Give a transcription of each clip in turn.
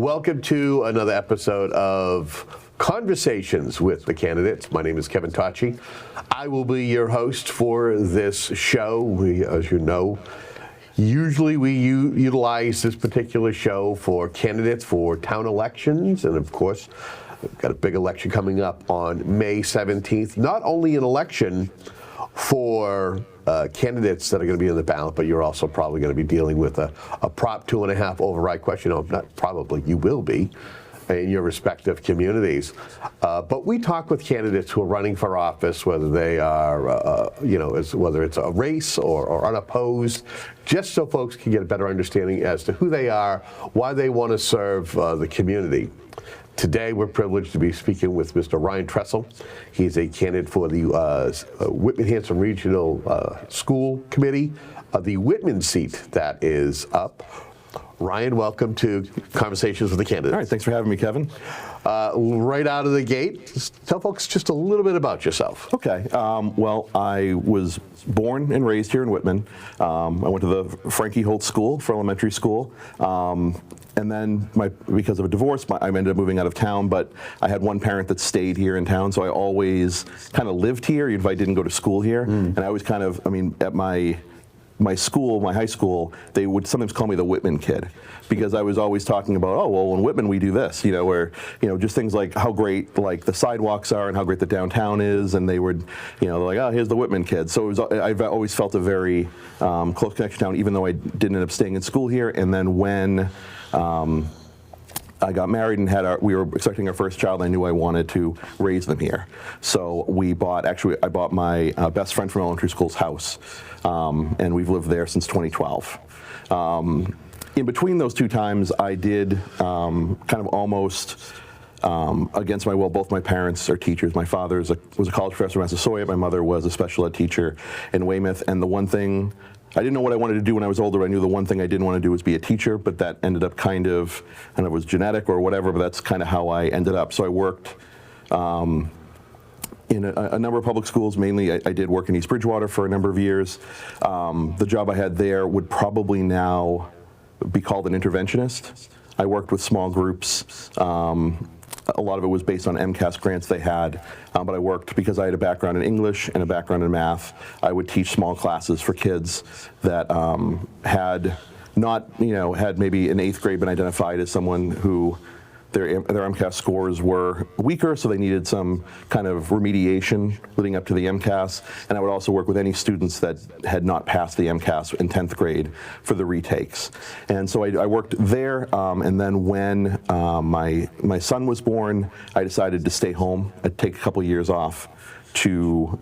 Welcome to another episode of Conversations with the Candidates. My name is Kevin Tachi. I will be your host for this show. We, as you know, usually we utilize this particular show for candidates for town elections, and of course, we've got a big election coming up on May 17th. Not only an election for candidates that are going to be on the ballot, but you're also probably going to be dealing with a Prop 2.5 override question. No, not probably, you will be in your respective communities. But we talk with candidates who are running for office, whether they are, whether it's a race or unopposed, just so folks can get a better understanding as to who they are, why they want to serve the community. Today, we're privileged to be speaking with Mr. Ryan Tressel. He's a candidate for the Whitman-Hanson Regional School Committee, the Whitman seat that is up. Ryan, welcome to Conversations with the Candidates. All right, thanks for having me, Kevin. Right out of the gate, tell folks just a little bit about yourself. Okay, well, I was born and raised here in Whitman. I went to the Frankie Holt School for elementary school. And then, because of a divorce, I ended up moving out of town, but I had one parent that stayed here in town, so I always kind of lived here, even if I didn't go to school here. And I always kind of, at my school, my high school, they would sometimes call me the Whitman kid, because I was always talking about, oh, well, in Whitman we do this, just things like how great the sidewalks are and how great the downtown is, and they would, they're like, oh, here's the Whitman kid. So I've always felt a very close connection to town, even though I didn't end up staying in school here. And then when I got married and we were expecting our first child, I knew I wanted to raise them here. So I bought my best friend from elementary school's house, and we've lived there since 2012. In between those two times, I did kind of almost against my will. Both my parents are teachers. My father was a college professor in Massasoit. My mother was a special ed teacher in Weymouth. And the one thing, I didn't know what I wanted to do when I was older. I knew the one thing I didn't want to do was be a teacher, but that ended up I don't know if it was genetic or whatever, but that's kind of how I ended up. So I worked in a number of public schools. Mainly, I did work in East Bridgewater for a number of years. The job I had there would probably now be called an interventionist. I worked with small groups. A lot of it was based on MCAS grants they had, but I worked, because I had a background in English and a background in math, I would teach small classes for kids that had maybe in 8th grade been identified as someone who their MCAS scores were weaker, so they needed some kind of remediation leading up to the MCAS. And I would also work with any students that had not passed the MCAS in 10th grade for the retakes. And so I worked there, and then when my son was born, I decided to stay home. I'd take a couple years off to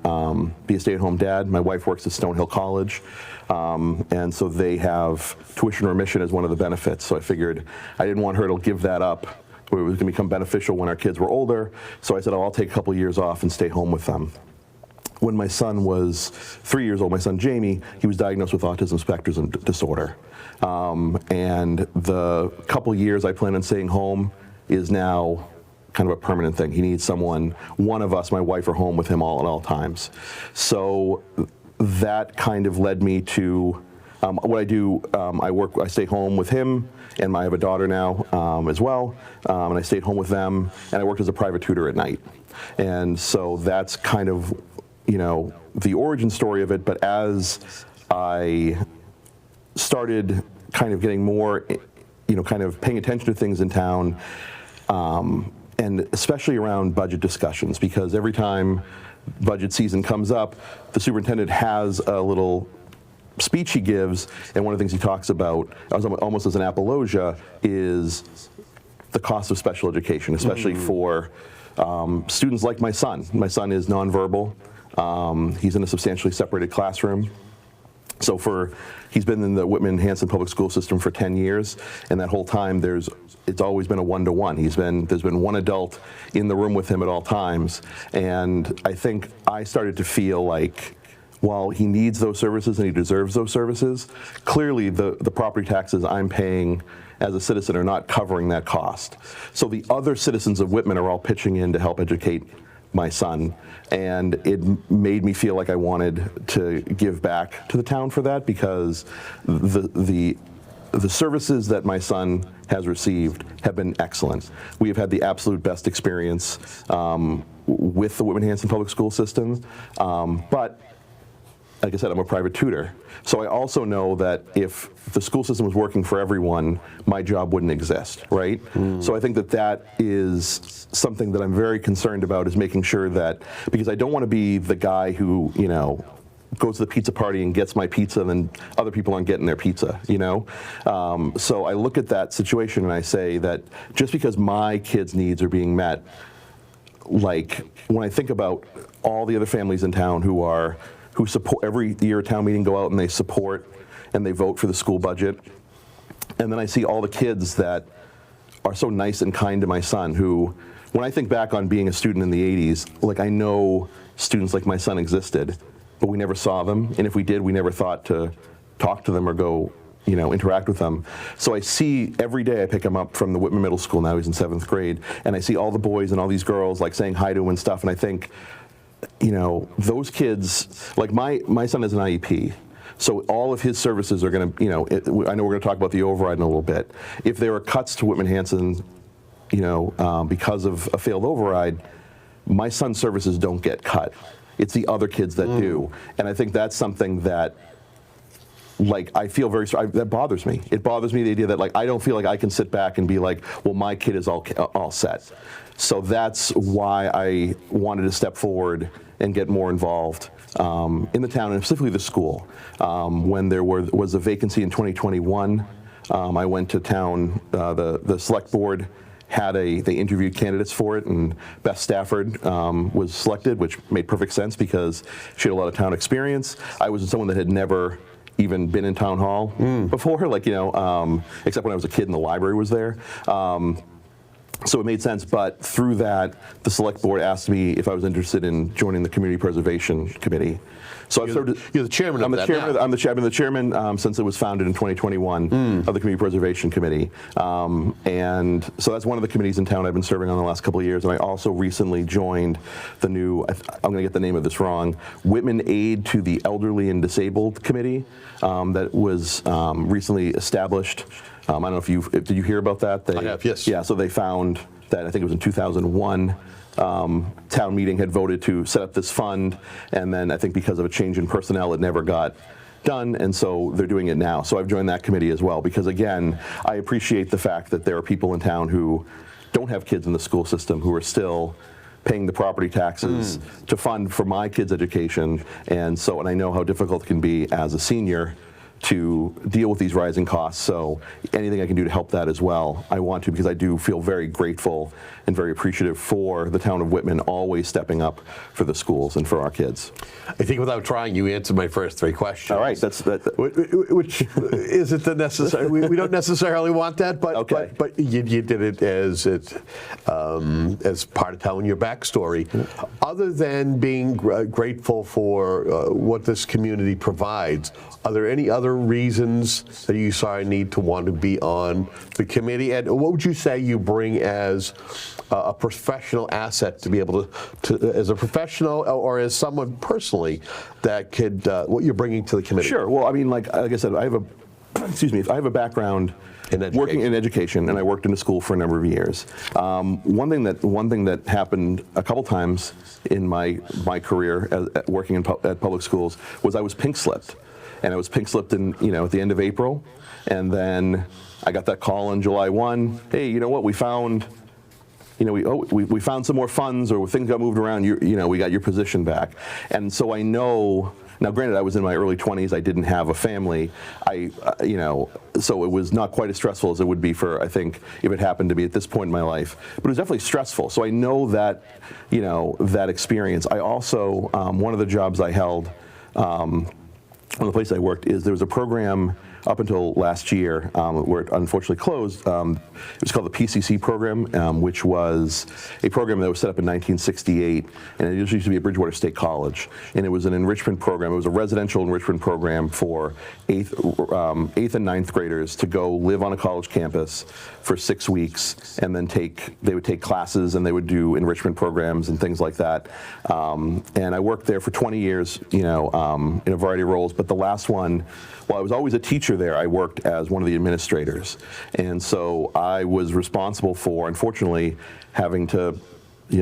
be a stay-at-home dad. My wife works at Stonehill College, and so they have tuition remission as one of the benefits. So I figured I didn't want her to give that up. It was going to become beneficial when our kids were older. So I said, I'll take a couple years off and stay home with them. When my son was 3 years old, my son Jamie, he was diagnosed with autism spectrum disorder. And the couple years I planned on staying home is now kind of a permanent thing. He needs one of us, my wife or home with him at all times. So that kind of led me to what I do. I stay home with him, and I have a daughter now as well, and I stayed home with them, and I worked as a private tutor at night. And so that's kind of, the origin story of it. But as I started kind of getting more, kind of paying attention to things in town, and especially around budget discussions, because every time budget season comes up, the superintendent has a little speech he gives, and one of the things he talks about, almost as an apologia, is the cost of special education, especially for students like my son. My son is nonverbal. He's in a substantially separated classroom. So he's been in the Whitman-Hanson public school system for 10 years, and that whole time it's always been a one-to-one. There's been one adult in the room with him at all times, and I think I started to feel like, while he needs those services and he deserves those services, clearly the property taxes I'm paying as a citizen are not covering that cost. So the other citizens of Whitman are all pitching in to help educate my son, and it made me feel like I wanted to give back to the town for that, because the the services that my son has received have been excellent. We have had the absolute best experience with the Whitman-Hanson public school system, but like I said, I'm a private tutor. So I also know that if the school system was working for everyone, my job wouldn't exist, right? So I think that that is something that I'm very concerned about, is making sure that, because I don't want to be the guy who, goes to the pizza party and gets my pizza and then other people aren't getting their pizza, So I look at that situation and I say that just because my kids' needs are being met, like when I think about all the other families in town who support every year at town meeting, go out and they support and they vote for the school budget. And then I see all the kids that are so nice and kind to my son, who, when I think back on being a student in the 80s, like I know students like my son existed, but we never saw them. And if we did, we never thought to talk to them or go, interact with them. So I see every day, I pick him up from the Whitman Middle School, now he's in 7th grade, and I see all the boys and all these girls like saying hi to him and stuff, and I think, those kids, like my son is an IEP, so all of his services are going to, I know we're going to talk about the override in a little bit. If there are cuts to Whitman-Hanson, because of a failed override, my son's services don't get cut. It's the other kids that do. And I think that's something that, like, I feel that bothers me. It bothers me, the idea that, like, I don't feel like I can sit back and be like, well, my kid is all set. So that's why I wanted to step forward and get more involved in the town, and specifically the school. When there was a vacancy in 2021, I went to town, the select board they interviewed candidates for it, and Beth Stafford was selected, which made perfect sense because she had a lot of town experience. I was someone that had never even been in town hall before, except when I was a kid and the library was there. So it made sense, but through that, the select board asked me if I was interested in joining the Community Preservation Committee. So I've served. You're the chairman of that now. I've been the chairman since it was founded in 2021 of the Community Preservation Committee, and so that's one of the committees in town I've been serving on the last couple of years. And I also recently joined the new, I'm going to get the name of this wrong, Whitman Aid to the Elderly and Disabled Committee that was recently established. I don't know if did you hear about that? I have, yes. Yeah, so they found that, I think it was in 2001, town meeting had voted to set up this fund, and then I think because of a change in personnel, it never got done, and so they're doing it now. So I've joined that committee as well, because again, I appreciate the fact that there are people in town who don't have kids in the school system who are still paying the property taxes to fund for my kids' education, and I know how difficult it can be as a senior to deal with these rising costs. So anything I can do to help that as well, I want to, because I do feel very grateful and very appreciative for the town of Whitman always stepping up for the schools and for our kids. I think without trying, you answered my first 3 questions. All right, which isn't the necessary. We don't necessarily want that, but okay. but you did it as part of telling your backstory. Other than being grateful for what this community provides, are there any other reasons that you saw a need to want to be on the committee? And what would you say you bring as a professional asset to be able to as a professional or as someone personally that could, what you're bringing to the committee? Sure. Well, I mean, like I said, I have a background working in education, and I worked in a school for a number of years. One thing that happened a couple times in my career working at public schools was I was pink slipped. And I was pink slipped at the end of April, and then I got that call on July 1. Hey, you know what? We found, we found some more funds, or things got moved around. We got your position back. And so I know. Now, granted, I was in my early 20s. I didn't have a family. So it was not quite as stressful as it would be for, I think, if it happened to be at this point in my life. But it was definitely stressful. So I know that, that experience. I also, one of the jobs I held. One of the places I worked there was a program up until last year where it unfortunately closed. It was called the PCC program, which was a program that was set up in 1968, and it used to be at Bridgewater State College. And it was an enrichment program. It was a residential enrichment program for 8th and 9th graders to go live on a college campus for 6 weeks, and then they would take classes, and they would do enrichment programs and things like that. And I worked there for 20 years, in a variety of roles. But the last one, well, I was always a teacher semester there, I worked as one of the administrators. And so I was responsible for, unfortunately, having to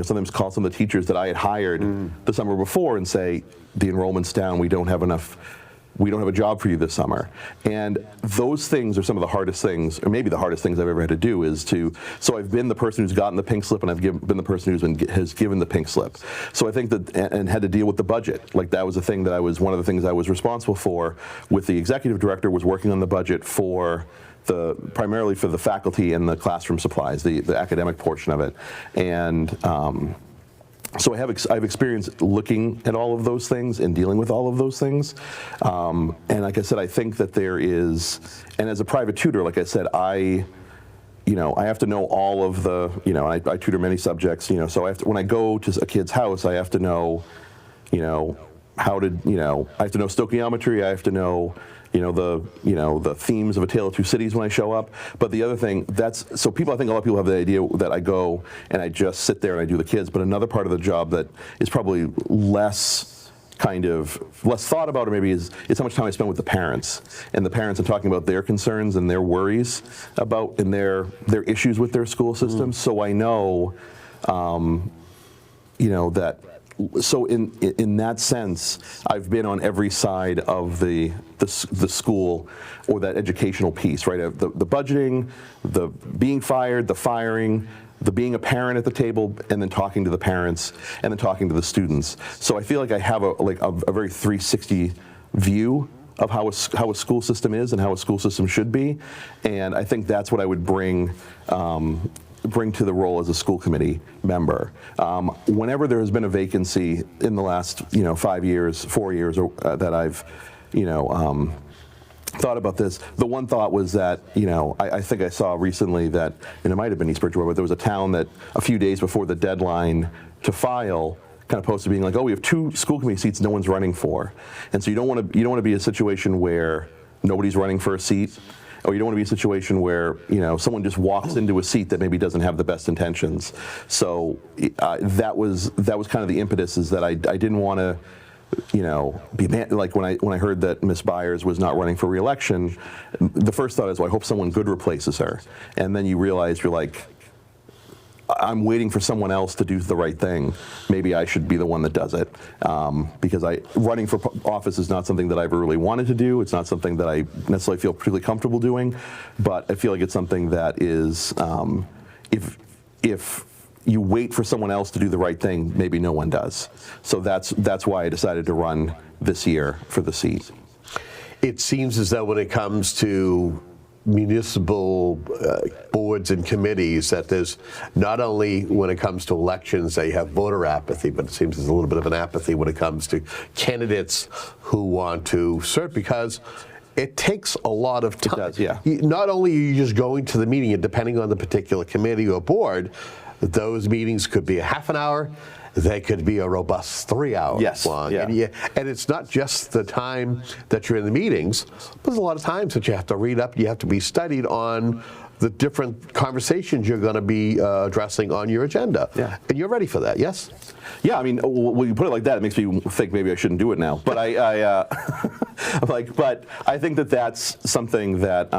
sometimes call some of the teachers that I had hired the summer before and say, the enrollment's down, we don't have a job for you this summer. And those things are some of the hardest things, or maybe the hardest things I've ever had to do so I've been the person who's gotten the pink slip, and I've been the person has given the pink slip. So I think that, and had to deal with the budget. Like that was one of the things I was responsible for with the executive director, was working on the budget primarily for the faculty and the classroom supplies, the academic portion of it. And so I've experience looking at all of those things and dealing with all of those things. And like I said, I think that there is, and as a private tutor, like I said, I have to know all of the, I tutor many subjects, so when I go to a kid's house, I have to know, I have to know stoichiometry, I have to know, the themes of A Tale of Two Cities when I show up. But the other thing, a lot of people have the idea that I go and I just sit there and I do the kids. But another part of the job that is probably less thought about, or maybe is how much time I spend with the parents. And the parents are talking about their concerns and their worries about, and their issues with their school system. So I know, that. So in that sense, I've been on every side of the school, or that educational piece, right? The budgeting, the being fired, the firing, the being a parent at the table, and then talking to the parents, and then talking to the students. So I feel like I have a very 360 view of how a school system is and how a school system should be, and I think that's what I would bring to the role as a school committee member. Whenever there has been a vacancy in the last 4 years, that I've thought about this, the one thought was that I think I saw recently that, and it might have been East Bridgewater, but there was a town that a few days before the deadline to file kind of posted being like, oh, we have 2 school committee seats no one's running for, and so you don't want to be in a situation where nobody's running for a seat. Or you don't want to be in a situation where someone just walks into a seat that maybe doesn't have the best intentions. So that was kind of the impetus, is that I didn't want to be like when I heard that Miss Byers was not running for re-election, the first thought is, well, I hope someone good replaces her. And then you realize you're like, I'm waiting for someone else to do the right thing. Maybe I should be the one that does it, because running for office is not something that I've really wanted to do. It's not something that I necessarily feel particularly comfortable doing, but I feel like it's something that is, if you wait for someone else to do the right thing, maybe no one does. So that's why I decided to run this year for the seat. It seems as though when it comes to municipal boards and committees, that there's not only, when it comes to elections, they have voter apathy, but it seems there's a little bit of an apathy when it comes to candidates who want to serve, because it takes a lot of time. It does, yeah. Not only are you just going to the meeting, and depending on the particular committee or board, those meetings could be a half an hour, they could be a robust 3 hours long. Yeah. And it's not just the time that you're in the meetings. There's a lot of times that you have to read up, you have to be studied on the different conversations you're going to be addressing on your agenda. Yeah. And you're ready for that, yes? Yeah, I mean, when you put it like that, it makes me think maybe I shouldn't do it now. But but I think that that's something that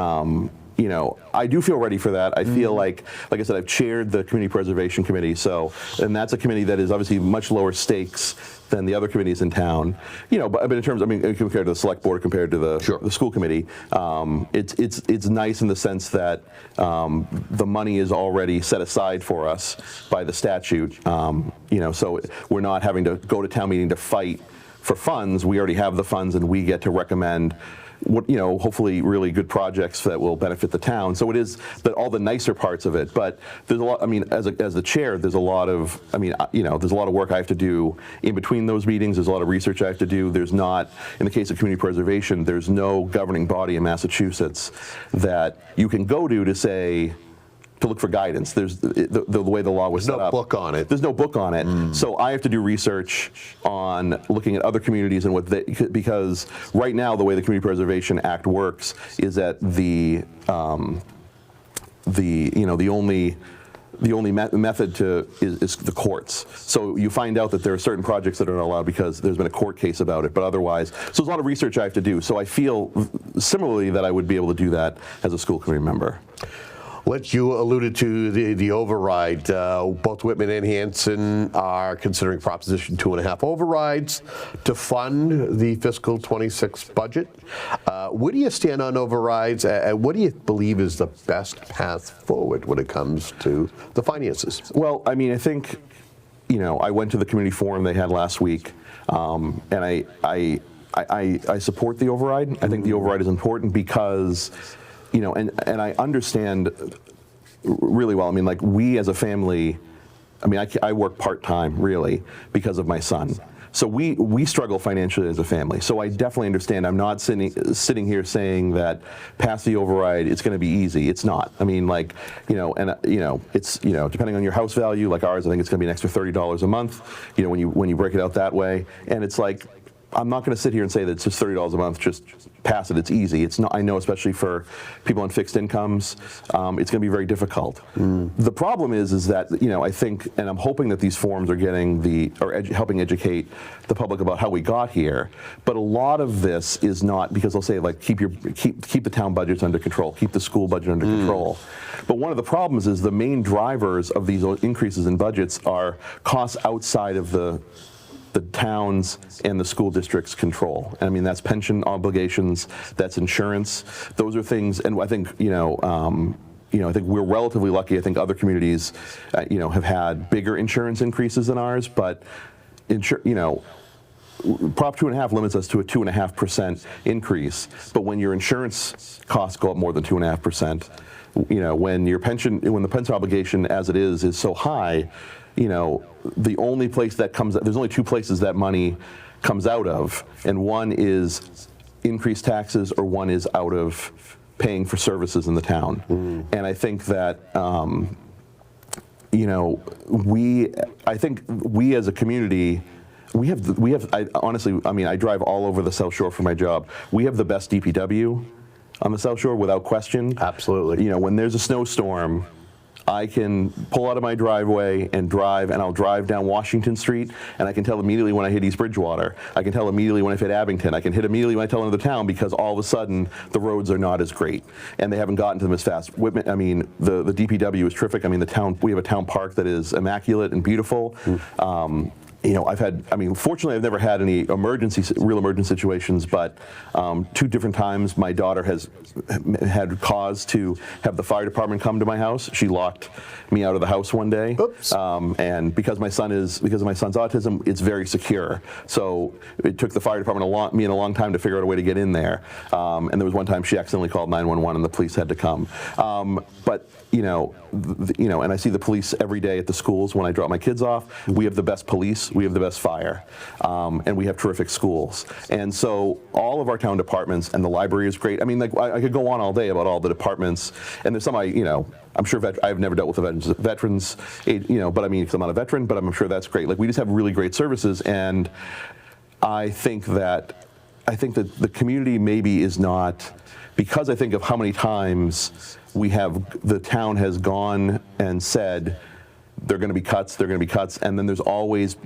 I do feel ready for that. I feel like I said, I've chaired the Community Preservation Committee, and that's a committee that is obviously much lower stakes than the other committees in town. But in terms, compared to the select board, compared to the school committee, it's nice in the sense that the money is already set aside for us by the statute. So we're not having to go to town meeting to fight for funds. We already have the funds, and we get to recommend hopefully really good projects that will benefit the town. So it is all the nicer parts of it. But there's a lot. As the chair, there's a lot of. There's a lot of work I have to do in between those meetings. There's a lot of research I have to do. There's not, in the case of community preservation, there's no governing body in Massachusetts that you can go to say, to look for guidance. There's the way the law was set up. There's no book on it. There's no book on it. So I have to do research on looking at other communities and because right now the way the Community Preservation Act works is that the only method is the courts. So you find out that there are certain projects that are not allowed because there's been a court case about it, but otherwise, so there's a lot of research I have to do. So I feel similarly that I would be able to do that as a school committee member. You alluded to the override. Both Whitman and Hanson are considering Proposition 2.5 overrides to fund the fiscal 26 budget. Where do you stand on overrides? What do you believe is the best path forward when it comes to the finances? Well, I mean, I think, I went to the community forum they had last week, and I support the override. I think the override is important because, and I understand really well. I mean, like, we as a family, I work part-time, really, because of my son. So we struggle financially as a family. So I definitely understand. I'm not sitting here saying that pass the override, it's going to be easy. It's not. I mean, like, it's, depending on your house value, like ours, I think it's going to be an extra $30 a month, when you break it out that way. And it's like, I'm not going to sit here and say that it's just $30 a month, just pass it, it's easy. It's not. I know, especially for people on fixed incomes, it's going to be very difficult. The problem is that, I think, and I'm hoping that these forums are getting helping educate the public about how we got here, but a lot of this is not, because they'll say, like, keep the town budgets under control, keep the school budget under control. But one of the problems is the main drivers of these increases in budgets are costs outside of the towns and the school district's control. And I mean, that's pension obligations, that's insurance. Those are things, and I think, I think we're relatively lucky. I think other communities, have had bigger insurance increases than ours, but Prop 2.5 limits us to a 2.5% increase. But when your insurance costs go up more than 2.5%, when the pension obligation as it is so high, the only place that there's only two places that money comes out of, and one is increased taxes, or one is out of paying for services in the town. And I think that, I think we as a community, I drive all over the South Shore for my job. We have the best DPW on the South Shore, without question. Absolutely. When there's a snowstorm, I can pull out of my driveway and drive, and I'll drive down Washington Street, and I can tell immediately when I hit East Bridgewater. I can tell immediately when I hit Abington. I can hit immediately when I tell another town, because all of a sudden the roads are not as great, and they haven't gotten to them as fast. The DPW is terrific. We have a town park that is immaculate and beautiful. Fortunately, I've never had any real emergency situations, but 2 different times my daughter has had cause to have the fire department come to my house. She locked me out of the house one day. Oops. And because of my son's autism, it's very secure. So it took the fire department a long time to figure out a way to get in there. And there was one time she accidentally called 911 and the police had to come. And I see the police every day at the schools when I drop my kids off. We have the best police, we have the best fire, and we have terrific schools. And so all of our town departments, and the library is great. I could go on all day about all the departments, and there's some I'm sure I've never dealt with the veterans, because I'm not a veteran, but I'm sure that's great. Like, we just have really great services, and I think that the community maybe is not, because I think of how many times the town has gone and said, there are going to be cuts, and then there's always,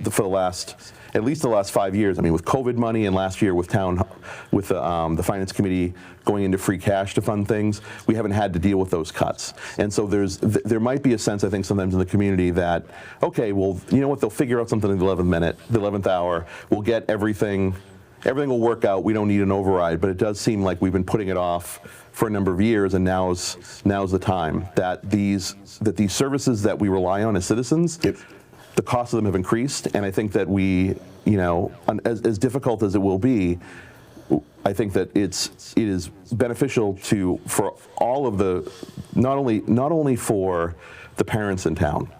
at least the last 5 years, with COVID money, and last year with the Finance Committee going into free cash to fund things, we haven't had to deal with those cuts. And so there might be a sense, I think, sometimes in the community that, okay, well, you know what, they'll figure out something in the 11th hour, we'll get everything will work out, we don't need an override. But it does seem like we've been putting it off for a number of years, and now's the time that these services that we rely on as citizens, the cost of them have increased. And I think that we, as difficult as it will be, I think that it is beneficial for all of the, not only for the parents in town,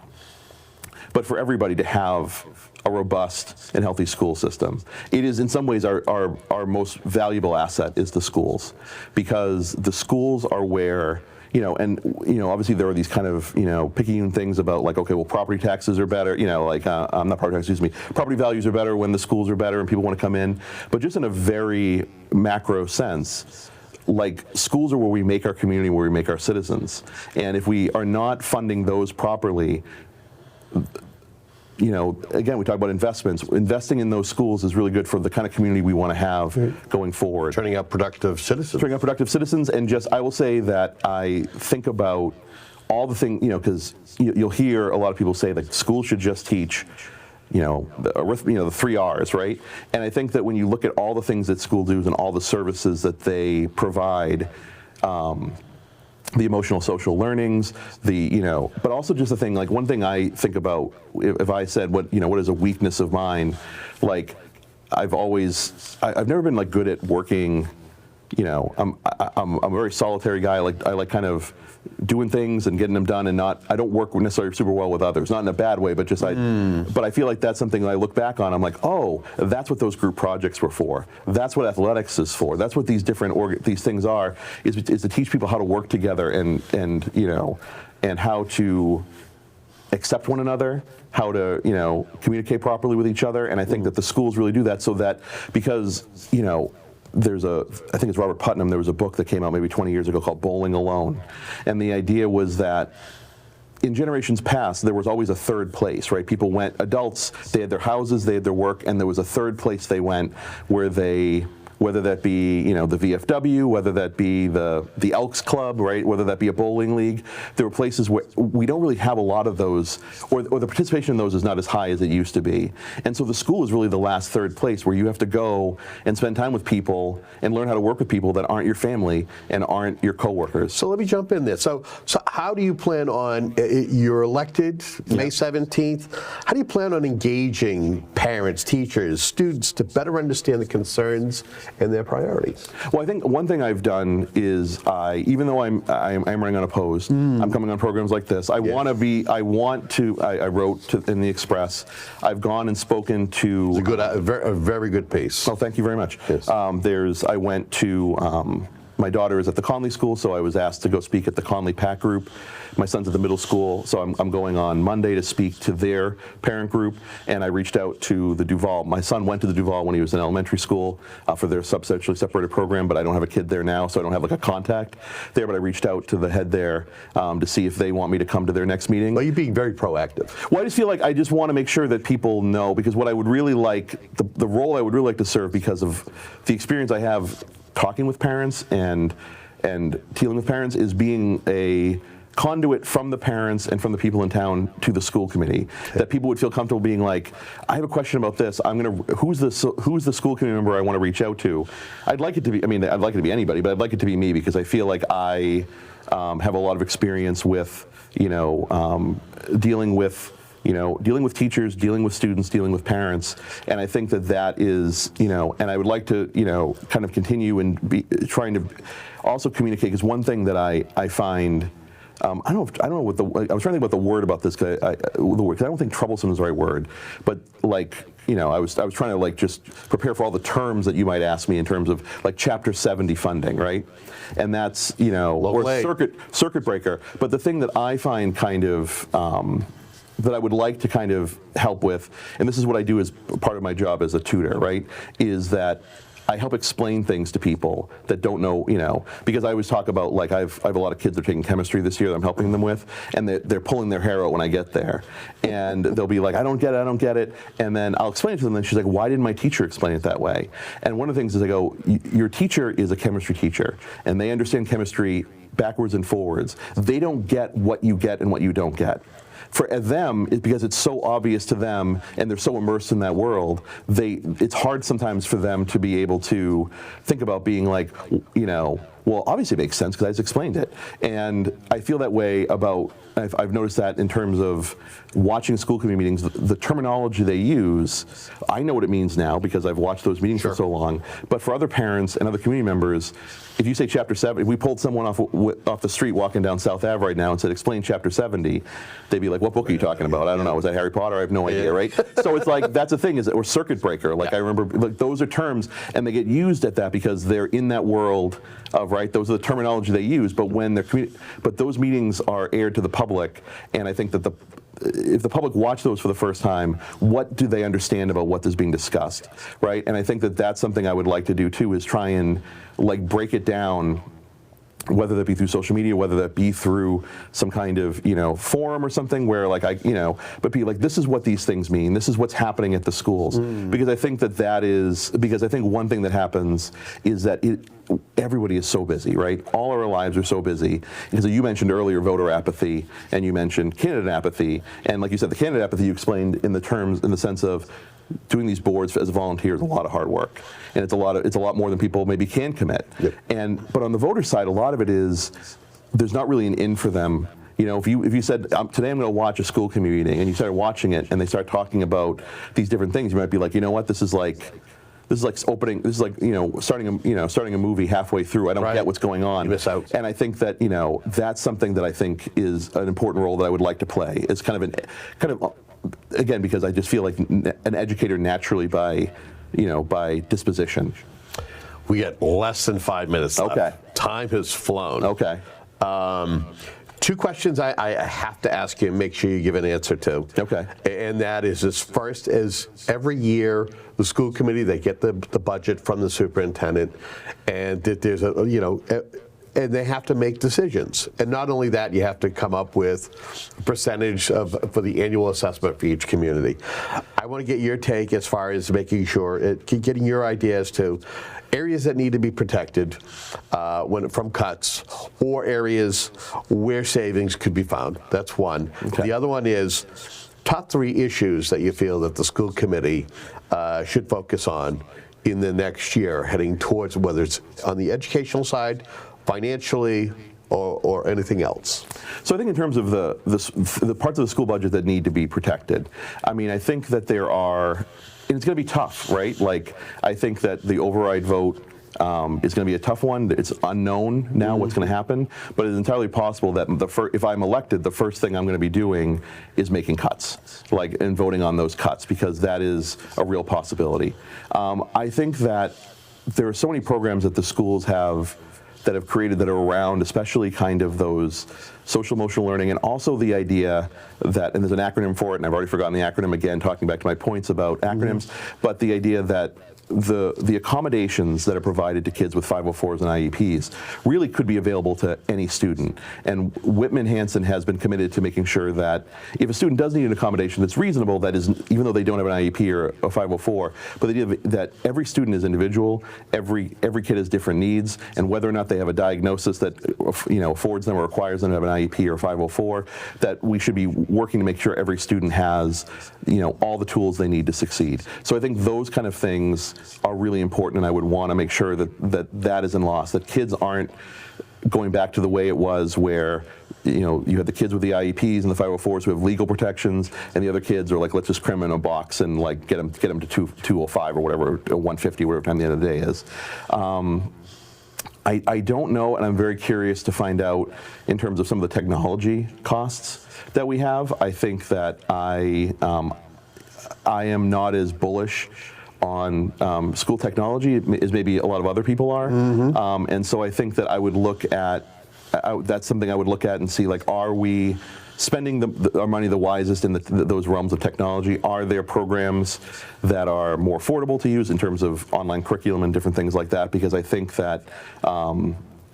but for everybody to have a robust and healthy school system. It is, in some ways, our most valuable asset is the schools, because the schools are where, obviously there are these kind of, picayune things about, like, okay, well, property taxes are better, not property taxes, excuse me, property values are better when the schools are better and people want to come in. But just in a very macro sense, like schools are where we make our community, where we make our citizens. And if we are not funding those properly, again, we talk about investments. Investing in those schools is really good for the kind of community we want to have going forward. Turning out productive citizens. And just, I will say that I think about all the things, because you'll hear a lot of people say that schools should just teach, the 3 R's, right? And I think that when you look at all the things that school do and all the services that they provide, the emotional social learnings, but also just the thing, like one thing I think about, if I said what is a weakness of mine, like I've never been like good at working, I'm a very solitary guy. I like kind of doing things and getting them done, and I don't work necessarily super well with others, not in a bad way, but just but I feel like that's something that I look back on, I'm like, oh, that's what those group projects were for. That's what athletics is for. That's what these different these things are, is to teach people how to work together and how to accept one another, how to, communicate properly with each other. And I think that the schools really do that, so that, because, I think it's Robert Putnam, there was a book that came out maybe 20 years ago called Bowling Alone. And the idea was that in generations past, there was always a third place, right? People went, adults, they had their houses, they had their work, and there was a third place they went where they, whether that be, the VFW, whether that be the Elks Club, right? Whether that be a bowling league. There were places where we don't really have a lot of those, or the participation in those is not as high as it used to be. And so the school is really the last third place where you have to go and spend time with people and learn how to work with people that aren't your family and aren't your coworkers. So let me jump in there. So how do you plan on, you're elected May 17th, how do you plan on engaging parents, teachers, students to better understand the concerns and their priorities? Well, I think one thing I've done is even though I'm running unopposed, I'm coming on programs like this. I wrote in the Express. I've gone and spoken to. It's a very good piece. Oh, thank you very much. Yes. I went to. My daughter is at the Conley School, so I was asked to go speak at the Conley PAC group. My son's at the middle school, so I'm going on Monday to speak to their parent group, and I reached out to the Duval. My son went to the Duval when he was in elementary school for their substantially separated program, but I don't have a kid there now, so I don't have like a contact there, but I reached out to the head there to see if they want me to come to their next meeting. Well, you're being very proactive. Well, I just feel like I just want to make sure that people know, because what I would really like, the role I would really like to serve, because of the experience I have talking with parents and dealing with parents, is being a conduit from the parents and from the people in town to the school committee, that people would feel comfortable being like, I have a question about this. Who's the school committee member I want to reach out to? I'd like it to be anybody, but I'd like it to be me, because I feel like I have a lot of experience with, dealing with teachers, dealing with students, dealing with parents, and I think that is, and I would like to, kind of continue and be trying to also communicate, because one thing that I find, I was trying to think about the word about this, because I don't think troublesome is the right word, but like, I was trying to like just prepare for all the terms that you might ask me in terms of like Chapter 70 funding, right? And that's, or circuit breaker. But the thing that I find kind of, that I would like to kind of help with, and this is what I do as part of my job as a tutor, right, is that I help explain things to people that don't know, because I always talk about, like, I have a lot of kids that are taking chemistry this year that I'm helping them with, and they're pulling their hair out when I get there. And they'll be like, I don't get it. And then I'll explain it to them, and she's like, why didn't my teacher explain it that way? And one of the things is I go, your teacher is a chemistry teacher, and they understand chemistry backwards and forwards. They don't get what you get and what you don't get. For them, because it's so obvious to them and they're so immersed in that world, it's hard sometimes for them to be able to think about being like, well, obviously it makes sense because I just explained it. And I feel that way about, I've noticed that in terms of watching school committee meetings, the terminology they use, I know what it means now because I've watched those meetings for so long. But for other parents and other community members, if you say Chapter 70, if we pulled someone off the street walking down South Ave right now and said, explain Chapter 70, they'd be like, what book are you talking about? I don't know. Was that Harry Potter? I have no idea, right? So it's like, that's the thing, or circuit breaker. Like I remember, like those are terms, and they get used at that because they're in that world of, right, those are the terminology they use, but when they're, but those meetings are aired to the public, and I think that if the public watch those for the first time, what do they understand about what is being discussed, right? And I think that that's something I would like to do too, is try and like break it down, whether that be through social media, whether that be through some kind of, forum or something where like but be like, this is what these things mean. This is what's happening at the schools. Because I think because I think one thing that happens is that everybody is so busy, right? All our lives are so busy. Because you mentioned earlier voter apathy, and you mentioned candidate apathy. And like you said, the candidate apathy you explained in the sense of doing these boards as a volunteer is a lot of hard work, and it's a lot more than people maybe can commit. Yep. But on the voter side, a lot of it is there's not really an in for them. If you said today I'm going to watch a school committee meeting, and you started watching it, and they start talking about these different things, you might be like, you know what, this is like starting a movie halfway through. I don't get what's going on. You miss out. And I think that that's something that I think is an important role that I would like to play. It's kind of again, because I just feel like an educator naturally by disposition. We get less than 5 minutes left. Okay. Time has flown. Okay. 2 questions I have to ask you and make sure you give an answer to. Okay. And that is, as first as every year, the school committee, they get the budget from the superintendent, and that there's and they have to make decisions. And not only that, you have to come up with a percentage for the annual assessment for each community. I want to get your take as far as making sure, getting your ideas to areas that need to be protected from cuts, or areas where savings could be found. That's one. Okay. The other one is top 3 issues that you feel that the school committee should focus on in the next year, heading towards, whether it's on the educational side, financially, or anything else. So I think in terms of the parts of the school budget that need to be protected, I think that there are, and it's going to be tough, right? Like, I think that the override vote is going to be a tough one. It's unknown now what's going to happen, but it's entirely possible that if I'm elected, the first thing I'm going to be doing is making cuts, and voting on those cuts, because that is a real possibility. I think that there are so many programs that the schools have created that are around, especially kind of those social emotional learning, and also the idea that, and there's an acronym for it, and I've already forgotten the acronym again, talking back to my points about acronyms, but the idea that the accommodations that are provided to kids with 504s and IEPs really could be available to any student. And Whitman-Hanson has been committed to making sure that if a student does need an accommodation that's reasonable, that is, even though they don't have an IEP or a 504, but the idea that every student is individual, every kid has different needs, and whether or not they have a diagnosis that affords them or requires them to have an IEP or 504, that we should be working to make sure every student has all the tools they need to succeed. So I think those kind of things are really important, and I would want to make sure that isn't lost, that kids aren't going back to the way it was, where you had the kids with the IEPs and the 504s who have legal protections, and the other kids are like, let's just cram in a box and get them to 205 or whatever, 150, whatever time the end of the day is. I don't know, and I'm very curious to find out in terms of some of the technology costs that we have. I think that I am not as bullish on school technology as maybe a lot of other people are. And so I think that I would look at, that's something I would look at and see, are we spending our money the wisest in those realms of technology? Are there programs that are more affordable to use in terms of online curriculum and different things like that? Because I think that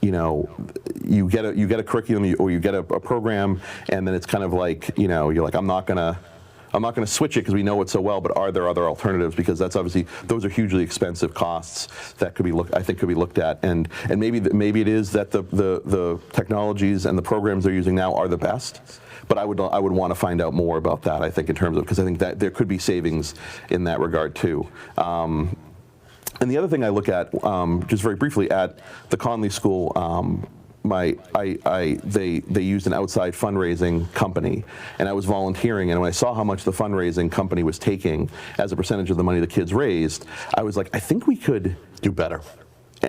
you get a curriculum or you get a program, and then it's kind of like, you're like, I'm not gonna switch it because we know it so well, but are there other alternatives? Because that's obviously, those are hugely expensive costs that could be looked at, and maybe it is that the technologies and the programs they're using now are the best. But I would want to find out more about that, I think, in terms of, because I think that there could be savings in that regard too. And the other thing I look at, just very briefly, at the Conley School, they used an outside fundraising company, and I was volunteering, and when I saw how much the fundraising company was taking as a percentage of the money the kids raised, I was like, I think we could do better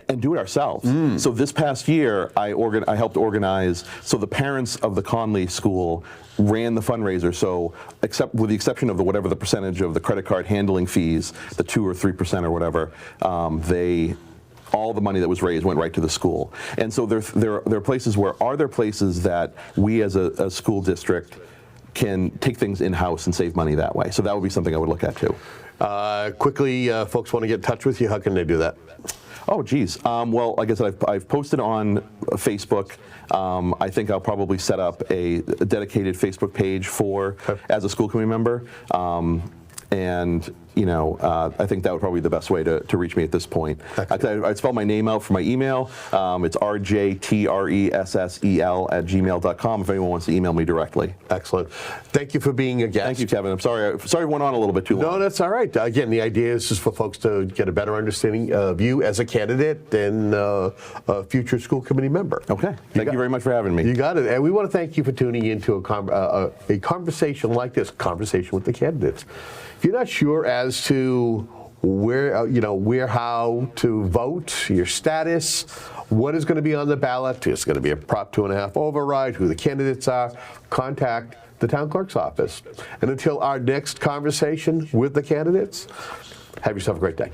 and do it ourselves. So this past year, I helped organize, so the parents of the Conley School ran the fundraiser, so with the exception of whatever the percentage of the credit card handling fees, the 2 or 3% or whatever, all the money that was raised went right to the school. And so there are places where, are there places that we as a school district can take things in-house and save money that way. So that would be something I would look at too. Quickly, folks want to get in touch with you. How can they do that? Oh, geez. Well, like I said, I've posted on Facebook. I think I'll probably set up a dedicated Facebook page as a school committee member. And I think that would probably be the best way to reach me at this point. I'd spell my name out for my email. It's rjtressel@gmail.com if anyone wants to email me directly. Excellent. Thank you for being a guest. Thank you, Kevin. I'm sorry it went on a little bit too long. No, that's all right. Again, the idea is just for folks to get a better understanding of you as a candidate and a future school committee member. Okay. Thank you very much for having me. You got it. And we want to thank you for tuning into a conversation like this, conversation with the candidates. If you're not sure as to where, how to vote, your status, what is going to be on the ballot, it's going to be a Prop 2.5 override, who the candidates are, contact the town clerk's office. And until our next conversation with the candidates, have yourself a great day.